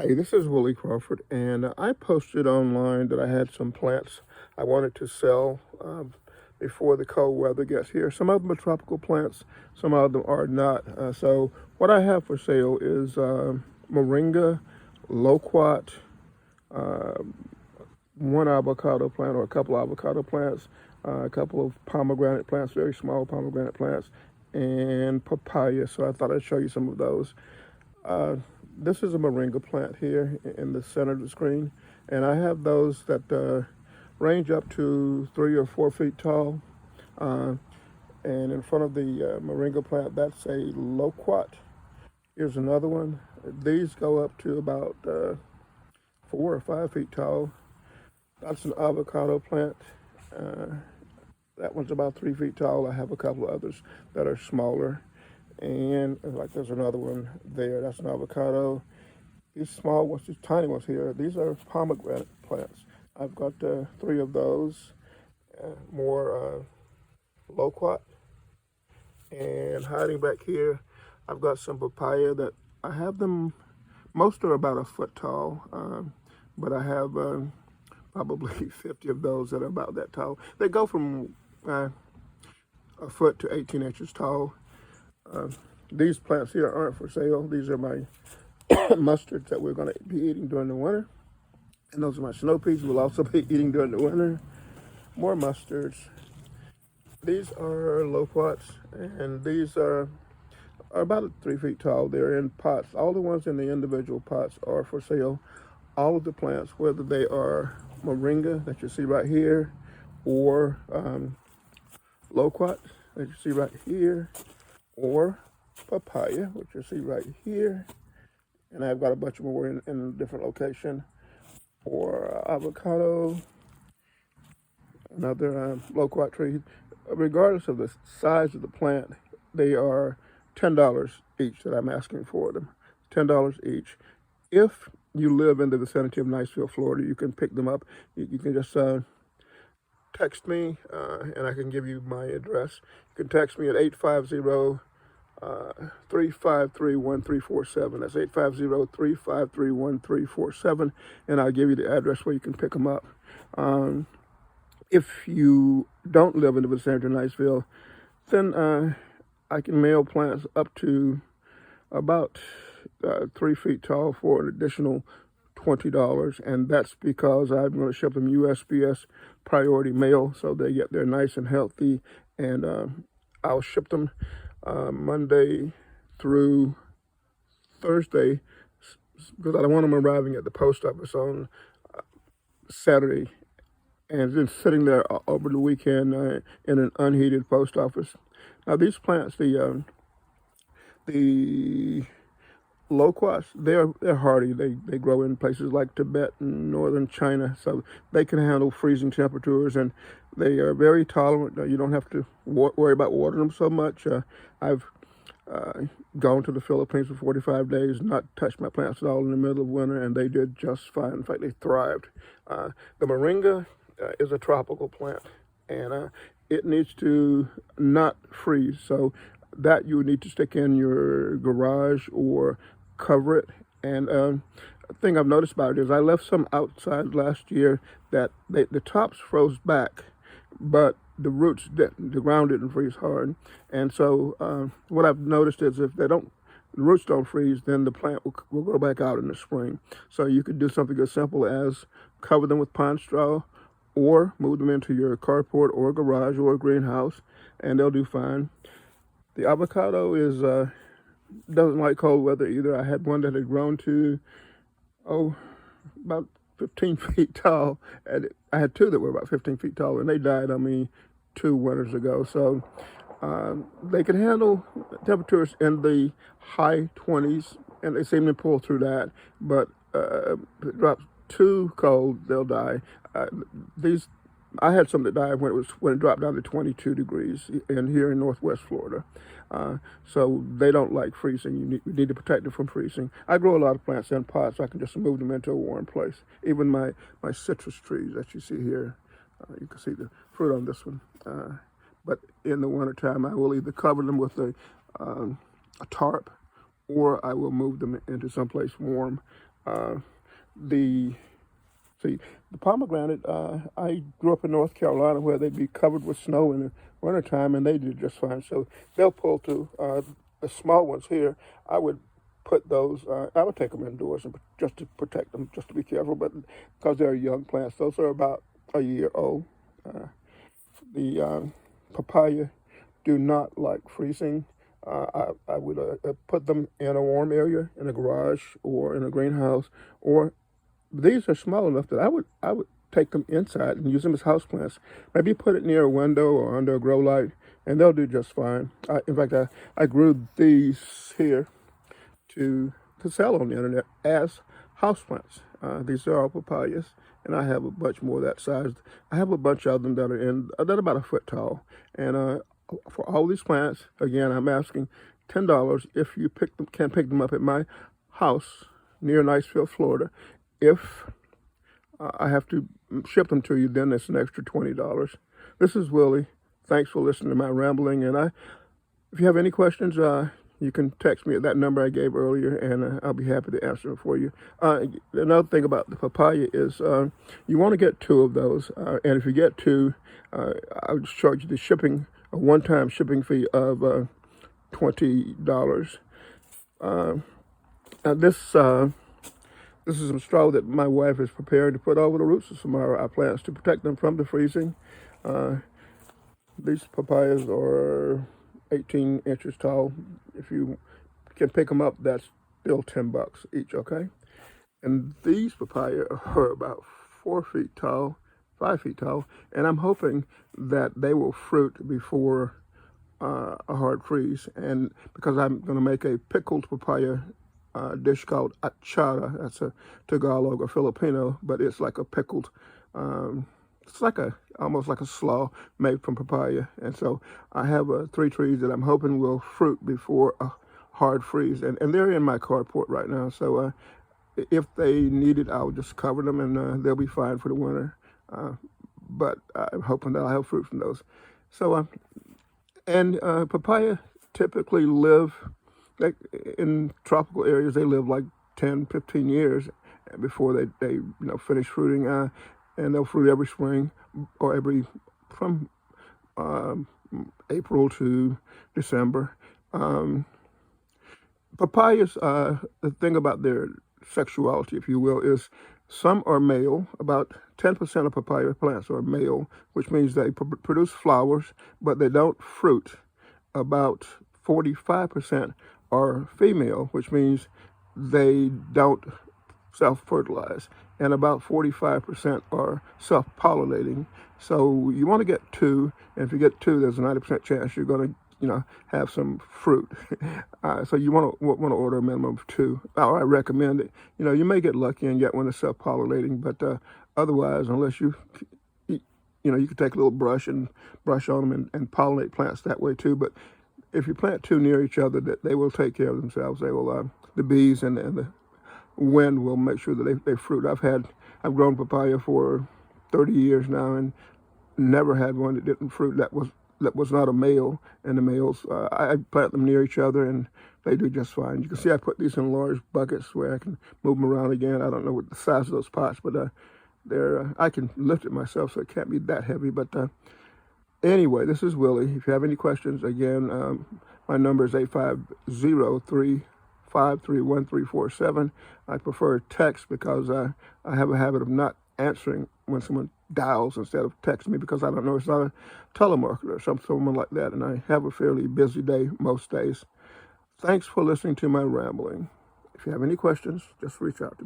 Hey, this is Willie Crawford, and I posted online that I had some plants I wanted to sell before the cold weather gets here. Some of them are tropical plants, some of them are not. So, what I have for sale is moringa, loquat, uh, one avocado plant or a couple of avocado plants, a couple of pomegranate plants, very small pomegranate plants, and papaya. So, I thought I'd show you some of those. Uh, this is a moringa plant here in the center of the screen, and I have those that range up to 3 or 4 feet tall. Uh, and in front of the moringa plant, that's a loquat. Here's another one. These go up to about 4 or 5 feet tall. That's an avocado plant. Uh, that one's about 3 feet tall. I have a couple of others that are smaller. And like there's another one there. That's an avocado. These small ones, these tiny ones here, these are pomegranate plants. I've got 3 of those, more loquat. And hiding back here, I've got some papaya that I have them, most are about a foot tall, but I have probably 50 of those that are about that tall. They go from a foot to 18 inches tall. Uh, these plants here aren't for sale. These are my mustards that we're going to be eating during the winter. And those are my snow peas we'll also be eating during the winter. More mustards. These are loquats, and these are about 3 feet tall. They're in pots. All the ones in the individual pots are for sale. All of the plants, whether they are moringa that you see right here, or loquat that you see right here, or papaya, which you see right here, and I've got a bunch more in a different location, or avocado, another loquat tree. Regardless of the size of the plant, they are $10 each that I'm asking for them. $10 each. If you live in the vicinity of Niceville, Florida, you can pick them up. You can just text me, and I can give you my address. You can text me at 850 353 1347. That's 850 353 1347, and I'll give you the address where you can pick them up. If you don't live in the vicinity of Niceville, then I can mail plants up to about 3 feet tall for an additional $20, and that's because I'm going to ship them USPS priority mail, so they get there nice and healthy, and I'll ship them Monday through Thursday, because I don't want them arriving at the post office on Saturday and then sitting there over the weekend in an unheated post office. Now these plants, the loquats, they're hardy. They grow in places like Tibet and northern China, so they can handle freezing temperatures, and they are very tolerant. You don't have to worry about watering them so much. I've gone to the Philippines for 45 days, not touched my plants at all in the middle of winter, and they did just fine. In fact, they thrived. The moringa is a tropical plant, and it needs to not freeze. So that you would need to stick in your garage or cover it. And a thing I've noticed about it is I left some outside last year that the tops froze back, but the roots didn't, the ground didn't freeze hard. And so what I've noticed is if the roots don't freeze, then the plant will grow back out in the spring. So you could do something as simple as cover them with pine straw, or move them into your carport or a garage or a greenhouse, and they'll do fine. The avocado is doesn't like cold weather either. I had one that had grown to about 15 feet tall, and I had 2 that were about 15 feet tall, and they died on me 2 winters ago. So they can handle temperatures in the high 20s, and they seem to pull through that. But if it drops too cold, they'll die. These I had some that died when it dropped down to 22 degrees here in Northwest Florida. So they don't like freezing. You need to protect them from freezing. I grow a lot of plants in pots, so I can just move them into a warm place. Even my citrus trees that you see here, you can see the fruit on this one. But in the wintertime, I will either cover them with a tarp, or I will move them into someplace warm. The See, the pomegranate, I grew up in North Carolina where they'd be covered with snow in the wintertime, and they did just fine. So they'll pull through. The small ones here, I would put those, I would take them indoors and just to protect them, just to be careful, but because they're young plants, those are about a year old. The papaya do not like freezing. I would put them in a warm area, in a garage or in a greenhouse, or these are small enough that I would take them inside and use them as houseplants. Maybe put it near a window or under a grow light, and they'll do just fine. In fact, I grew these here to sell on the internet as houseplants. These are all papayas, and I have a bunch more that size. I have a bunch of them that are about a foot tall. And for all these plants, again, I'm asking $10 if you can pick them up at my house near Niceville, Florida. If I have to ship them to you, then it's an extra $20. This is Willie. Thanks for listening to my rambling. And if you have any questions, you can text me at that number I gave earlier, and I'll be happy to answer them for you. Another thing about the papaya is you want to get 2 of those. And if you get 2, I'll just charge you the shipping, a one-time shipping fee of $20. This is some straw that my wife is preparing to put over the roots of some of our plants to protect them from the freezing. These papayas are 18 inches tall. If you can pick them up, that's still $10 each, okay? And these papaya are about 4 feet tall, 5 feet tall, and I'm hoping that they will fruit before a hard freeze. And because I'm going to make a pickled papaya dish called achara. That's a Tagalog or Filipino, but it's like a pickled, it's like almost like a slaw made from papaya. And so I have 3 trees that I'm hoping will fruit before a hard freeze. And they're in my carport right now. So if they need it, I'll just cover them, and they'll be fine for the winter. But I'm hoping that I'll have fruit from those. So, papaya typically live, like in tropical areas, they live like 10, 15 years before they finish fruiting, and they'll fruit every spring or from April to December. Papayas, the thing about their sexuality, if you will, is some are male. About 10% of papaya plants are male, which means they produce flowers, but they don't fruit. About 45% are female, which means they don't self-fertilize, and about 45% are self-pollinating. So you want to get 2, and if you get 2, there's a 90% chance you're going to, have some fruit. So you want to order a minimum of 2. I recommend it. You may get lucky and get one that's self-pollinating, but otherwise, unless you can take a little brush and brush on them and pollinate plants that way too. But if you plant 2 near each other, that they will take care of themselves. They will, the bees and the wind will make sure that they fruit. I've grown papaya for 30 years now and never had one that didn't fruit that was not a male. And the males, I plant them near each other, and they do just fine. You can see I put these in large buckets where I can move them around again. I don't know what the size of those pots, but I can lift it myself, so it can't be that heavy. But anyway, this is Willie. If you have any questions, again, my number is 850-353-1347. I prefer text because I have a habit of not answering when someone dials instead of texting me, because I don't know, it's not a telemarketer or someone like that, and I have a fairly busy day most days. Thanks for listening to my rambling. If you have any questions, just reach out to me.